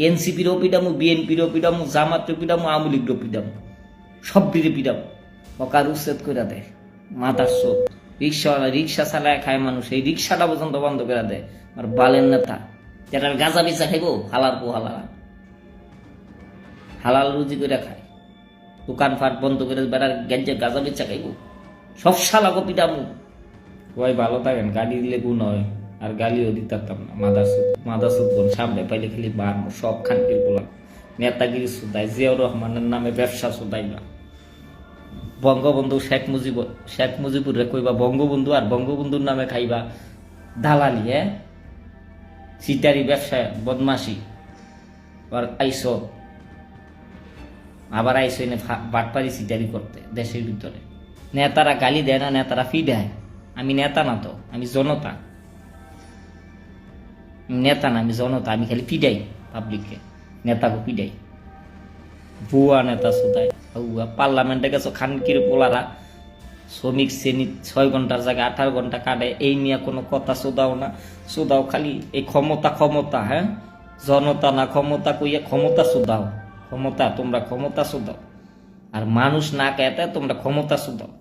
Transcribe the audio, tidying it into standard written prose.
এনসিপিরও পিটামু, বিএনপিরও পিটামু, জামাতের পিটামু, আওয়ামী লীগেরও পিটামু, সব দিকে পিটামু। অকার উচ্ছেদ করে দেয় মাথার চোখ। রিক্সাওয়ালা রিক্সা চালায় খায় মানুষ, এই রিক্সাটা পর্যন্ত বন্ধ করে দেয়। আর বালের নেতা যেটার গাঁজা বিচা খাইবো, হালার পো হালাল, হালাল রুজি করে খায়, দোকানপাট বন্ধ করে বেড়ার গেঞ্জে গাঁজা বিচা খাইবো, সব শালাগো পিটামু। ওই ভালো থাকেন, গালি দিলে গুণ হয়, আর গালিও দিতাম না। মাদারসুদ বোন সামনে পাইলে খালি বাড়বো, সব খানকির বলাম নেতাগিরি সুদাই, জিয়াউর রহমানের নামে ব্যবসা সুদাই না। বঙ্গবন্ধু শেখ মুজিবুরে কইবা বঙ্গবন্ধু, আর বঙ্গবন্ধুর নামে খাইবা দালালি। সিটারি ব্যবসা বদমাসি। আবার আইসো এনে বাটপারি সিটারি করতে দেশের ভিতরে। নেতারা গালি দেয় না, নেতারা ফিডায়। আমি নেতা না তো, আমি জনতা। নেতা না, আমি জনতা। আমি খালি পিডাই পাবলিককে, নেতাকে পিডাই। ভুয়া নেতা সুদাই পার্লামেন্টে গেছো খানকির পোলারা, শ্রমিক শ্রেণী 6 ঘন্টার জায়গায় 18 ঘন্টা কাটে, এই নিয়ে কোনো কথা শোধাও না। শোধাও খালি এই ক্ষমতা। জনতা না ক্ষমতা কইয়া ক্ষমতা শোধাও। ক্ষমতা, তোমরা ক্ষমতা শোধাও। আর মানুষ না কেতে তোমরা ক্ষমতা শোধাও।